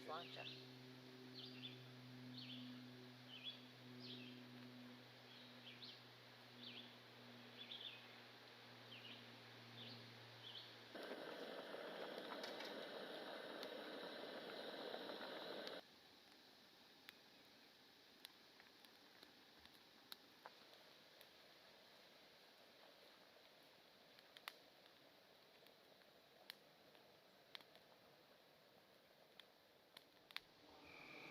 sláinte.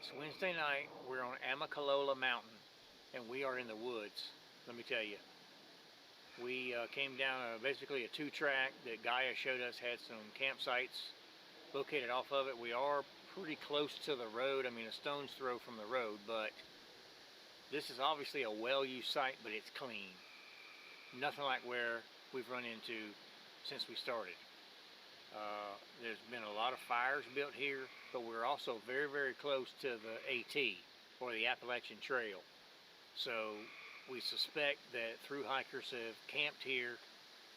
It's Wednesday night. We're on Amicalola Mountain, and we are in the woods. Let me tell you, we came down basically a two-track that Gaia showed us had some campsites located off of it. We are pretty close to the road. I mean, a stone's throw from the road, but this is obviously a well-used site, but it's clean. Nothing like where we've run into since we started. There's been a lot of fires built here, but we're also very, very close to the AT, or the Appalachian Trail. So we suspect that thru hikers have camped here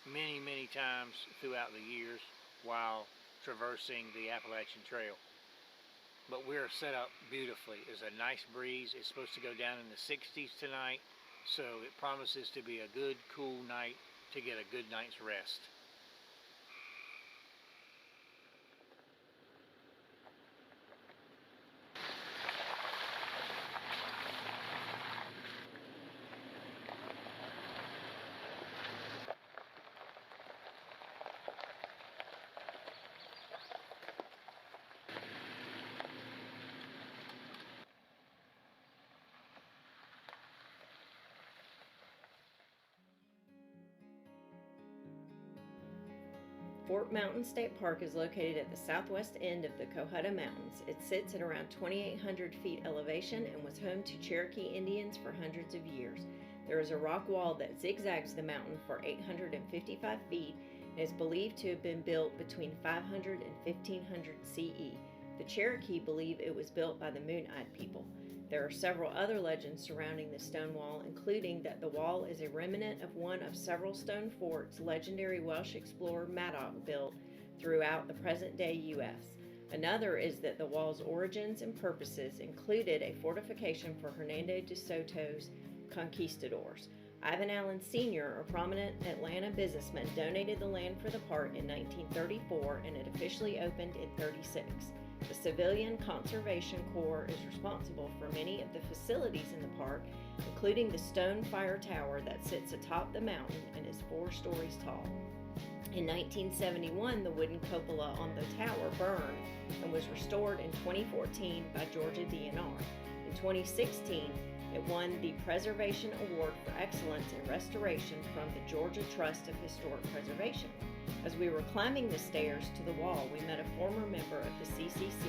many, many times throughout the years while traversing the Appalachian Trail. But we're set up beautifully. There's a nice breeze. It's supposed to go down in the 60s tonight, so it promises to be a good, cool night to get a good night's rest. Fort Mountain State Park is located at the southwest end of the Cohutta Mountains. It sits at around 2,800 feet elevation and was home to Cherokee Indians for hundreds of years. There is a rock wall that zigzags the mountain for 855 feet and is believed to have been built between 500 and 1500 CE. The Cherokee believe it was built by the Moon-Eyed people. There are several other legends surrounding the stone wall, including that the wall is a remnant of one of several stone forts legendary Welsh explorer Madoc built throughout the present-day U.S. Another is that the wall's origins and purposes included a fortification for Hernando de Soto's conquistadors. Ivan Allen Sr., a prominent Atlanta businessman, donated the land for the park in 1934, and it officially opened in 1936. The Civilian Conservation Corps is responsible for many of the facilities in the park, including the stone fire tower that sits atop the mountain and is 4 stories tall. In 1971, the wooden cupola on the tower burned and was restored in 2014 by Georgia DNR. In 2016, it won the Preservation Award for Excellence in Restoration from the Georgia Trust of Historic Preservation. As we were climbing the stairs to the wall, we met a former member of the CCC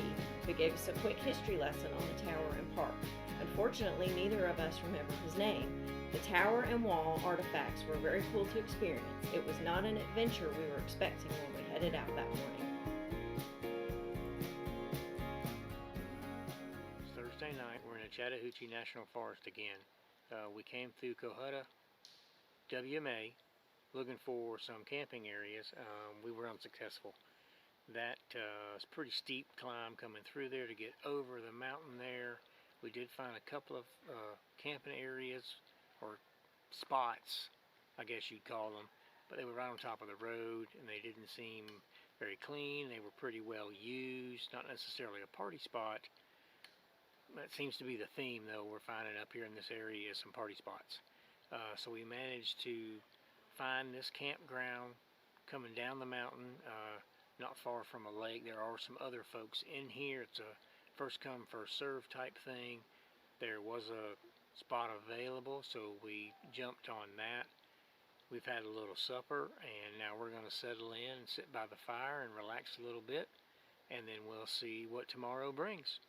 who gave us a quick history lesson on the tower and park. Unfortunately, neither of us remember his name. The tower and wall artifacts were very cool to experience. It was not an adventure we were expecting when we headed out that morning. It's Thursday night. We're in the Chattahoochee National Forest again. We came through Cohutta, WMA, looking for some camping areas. We were unsuccessful. That is a pretty steep climb coming through there to get over the mountain there. We did find a couple of camping areas, or spots, I guess you'd call them, but they were right on top of the road and they didn't seem very clean. They were pretty well used, not necessarily a party spot. That seems to be the theme, though, we're finding up here in this area is some party spots. So we managed to find this campground coming down the mountain, not far from a lake. There are some other folks in here. It's a first come first serve type thing. There was a spot available, so we jumped on that. We've had a little supper, and now we're going to settle in and sit by the fire and relax a little bit, and then we'll see what tomorrow brings.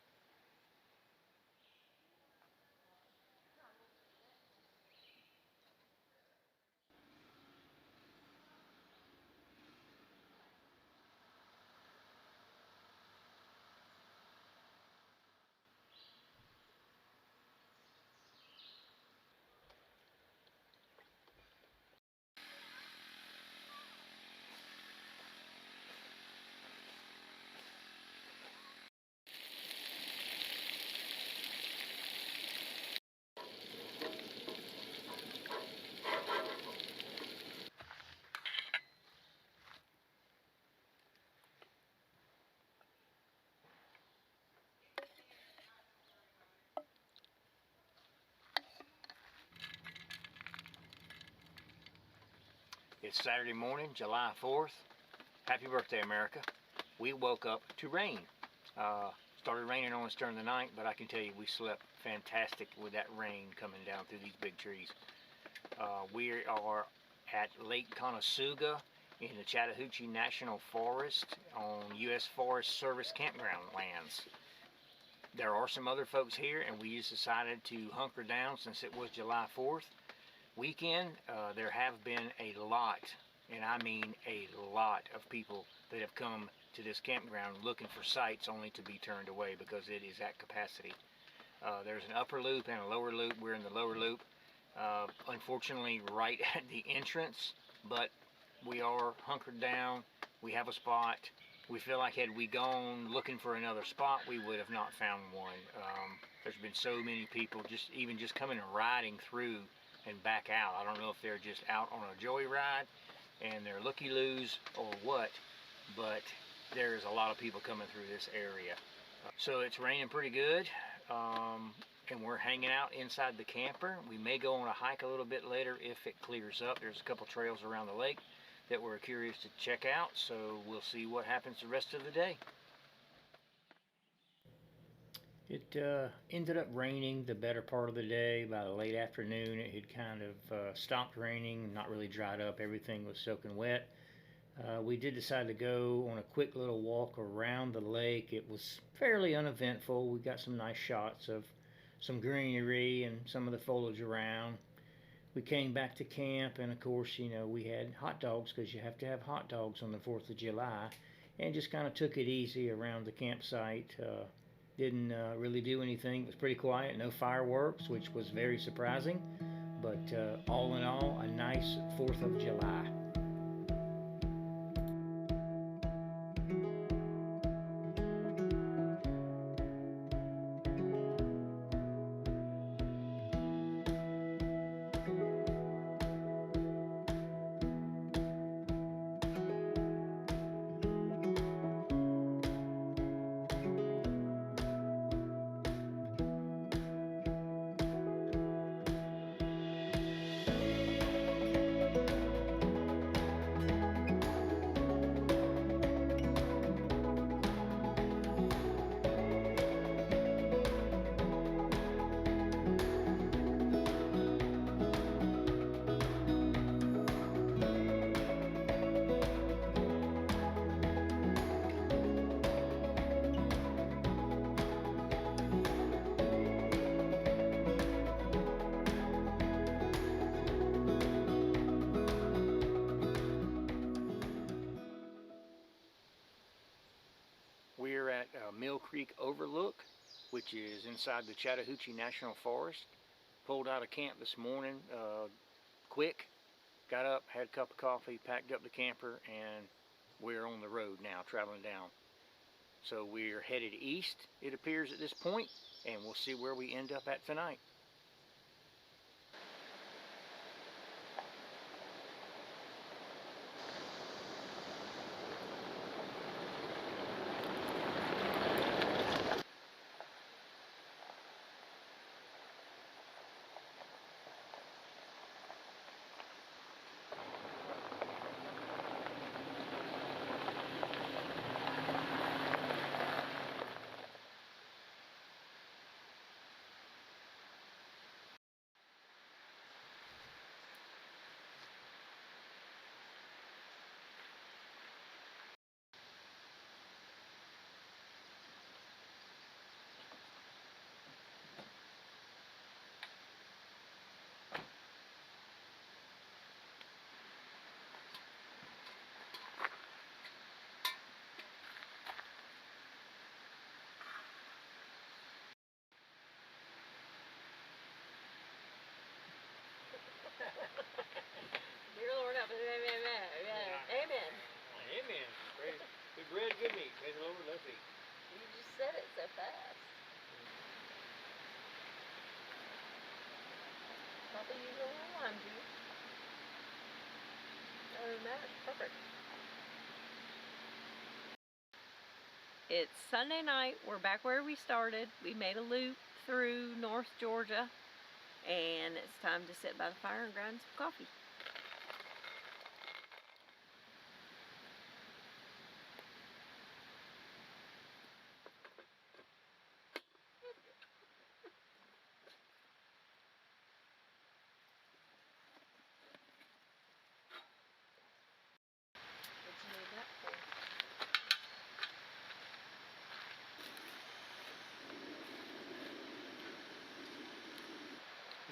It's Saturday morning, July 4th. Happy birthday, America. We woke up to rain. Started raining on us during the night, but I can tell you we slept fantastic with that rain coming down through these big trees. We are at Lake Konasuga in the Chattahoochee National Forest on U.S. Forest Service campground lands. There are some other folks here, and we just decided to hunker down since it was July 4th weekend. There have been a lot, and I mean a lot, of people that have come to this campground looking for sites only to be turned away because it is at capacity. There's an upper loop and a lower loop. We're in the lower loop, unfortunately right at the entrance, but we are hunkered down. We have a spot. We feel like had we gone looking for another spot, we would have not found one. There's been so many people even just coming and riding through and back out. I don't know if they're just out on a joyride and they're looky-loos or what, but there's a lot of people coming through this area. So it's raining pretty good, and we're hanging out inside the camper. We may go on a hike a little bit later if it clears up. There's a couple trails around the lake that we're curious to check out, so we'll see what happens the rest of the day. It ended up raining the better part of the day. By the late afternoon, it had kind of stopped raining, not really dried up. Everything was soaking wet. We did decide to go on a quick little walk around the lake. It was fairly uneventful. We got some nice shots of some greenery and some of the foliage around. We came back to camp, and of course, you know, we had hot dogs because you have to have hot dogs on the 4th of July, and just kind of took it easy around the campsite. Didn't really do anything. It was pretty quiet, no fireworks, which was very surprising, but all in all, a nice 4th of July. We're at Mill Creek Overlook, which is inside the Chattahoochee National Forest. Pulled out of camp this morning, quick, got up, had a cup of coffee, packed up the camper, and we're on the road now, traveling down. So we're headed east, it appears at this point, and we'll see where we end up at tonight. Dear Lord, help us. Amen. Amen. Amen. Good bread, good meat. Praise the Lord, let's eat. You just said it so fast. Probably use a little lime juice. Other than that, it's perfect. It's Sunday night. We're back where we started. We made a loop through North Georgia, and it's time to sit by the fire and grind some coffee.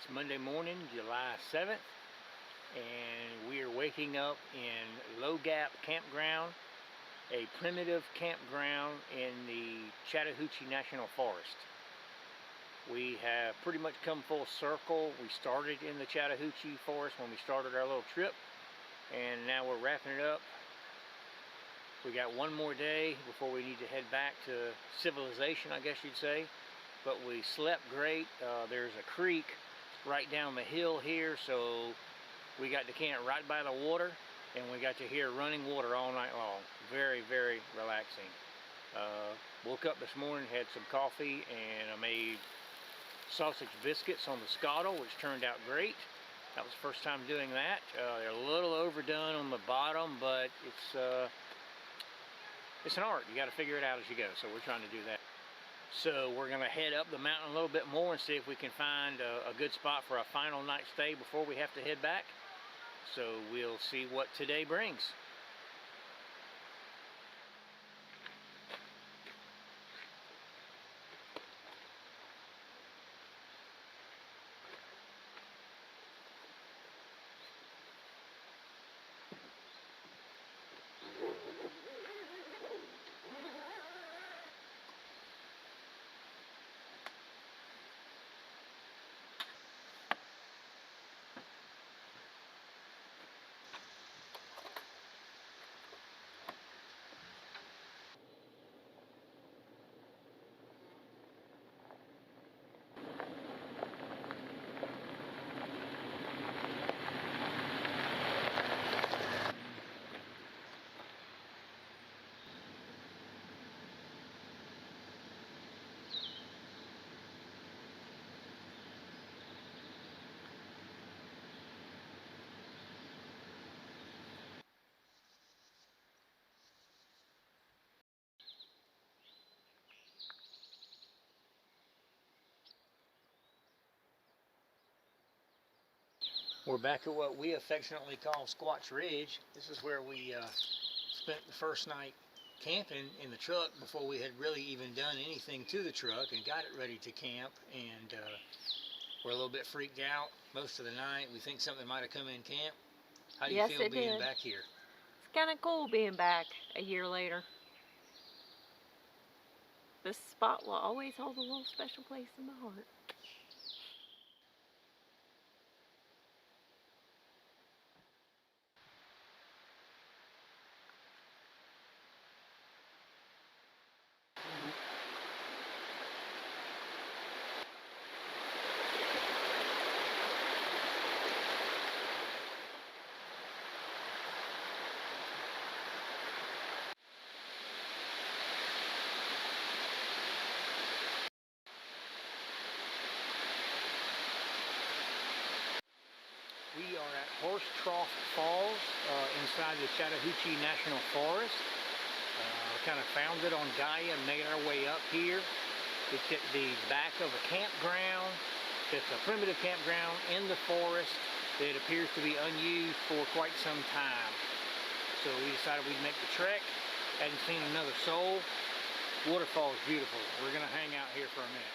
It's Monday morning, July 7th, and we are waking up in Gap Campground, a primitive campground in the Chattahoochee National Forest. We have pretty much come full circle. We started in the Chattahoochee Forest when we started our little trip, and now we're wrapping it up. We got one more day before we need to head back to civilization, I guess you'd say. But we slept great. There's a creek right down the hill here, so we got to camp right by the water, and we got to hear running water all night long. Very, very relaxing. Woke up this morning, had some coffee, and I made sausage biscuits on the scuttle, which turned out great. That was the first time doing that. They're a little overdone on the bottom, but it's an art. You got to figure it out as you go, so we're trying to do that. So we're going to head up the mountain a little bit more and see if we can find a good spot for a final night stay before we have to head back. So we'll see what today brings. We're back at what we affectionately call Squatch Ridge. This is where we spent the first night camping in the truck before we had really even done anything to the truck and got it ready to camp. And we're a little bit freaked out most of the night. We think something might have come in camp. How do you feel being back here? It's kind of cool being back a year later. This spot will always hold a little special place in my heart. We are at Horse Trough Falls inside the Chattahoochee National Forest. Kind of found it on Gaia and made our way up here. It's at the back of a campground. It's a primitive campground in the forest that appears to be unused for quite some time. So we decided we'd make the trek. Hadn't seen another soul. Waterfall is beautiful. We're going to hang out here for a minute.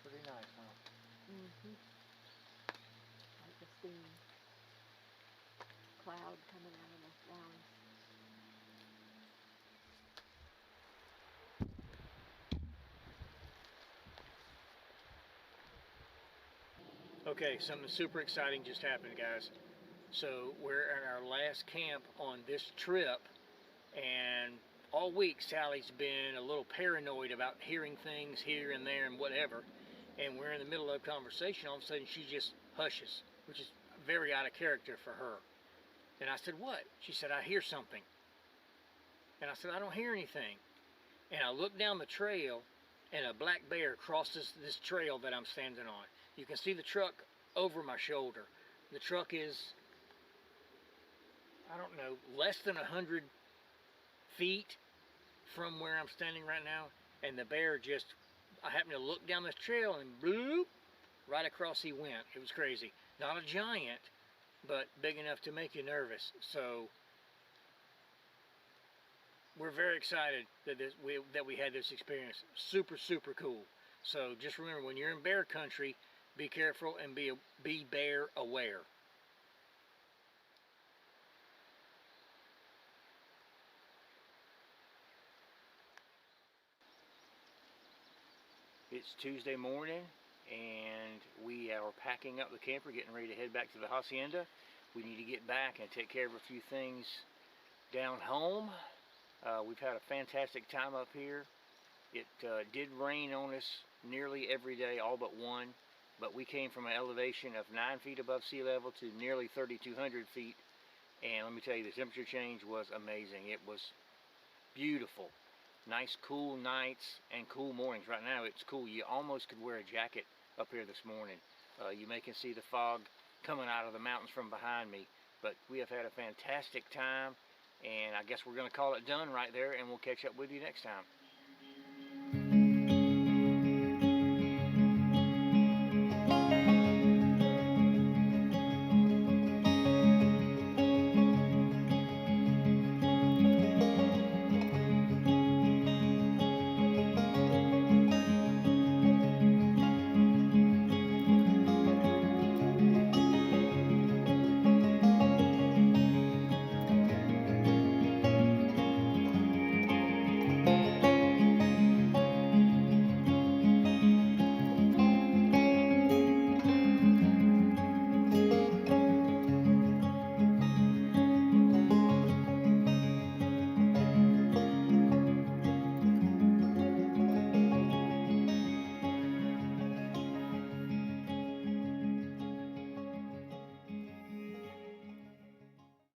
Pretty nice, huh? Mm-hmm. Like the steam cloud coming out of the mountains. Okay, something super exciting just happened, guys. So we're at our last camp on this trip, and all week Sally's been a little paranoid about hearing things here and there and whatever, and we're in the middle of a conversation. All of a sudden she just hushes, which is very out of character for her. And I said, "What?" She said, "I hear something." And I said, "I don't hear anything." And I look down the trail, and a black bear crosses this trail that I'm standing on. You can see the truck over my shoulder, The truck is, I don't know, less than 100 feet from where I'm standing right now, and the bear just, I happened to look down this trail and bloop, right across he went. It was crazy. Not a giant, but big enough to make you nervous. So we're very excited that we had this experience. Super, super cool. So just remember, when you're in bear country, be careful and be bear aware. It's Tuesday morning, and we are packing up the camper, getting ready to head back to the hacienda. We need to get back and take care of a few things down home. We've had a fantastic time up here. It did rain on us nearly every day, all but one, but we came from an elevation of 9 feet above sea level to nearly 3,200 feet, and let me tell you, the temperature change was amazing. It was beautiful. Nice cool nights and cool mornings. Right now it's cool. You almost could wear a jacket up here this morning. You may can see the fog coming out of the mountains from behind me, but we have had a fantastic time, and I guess we're going to call it done right there, and we'll catch up with you next time.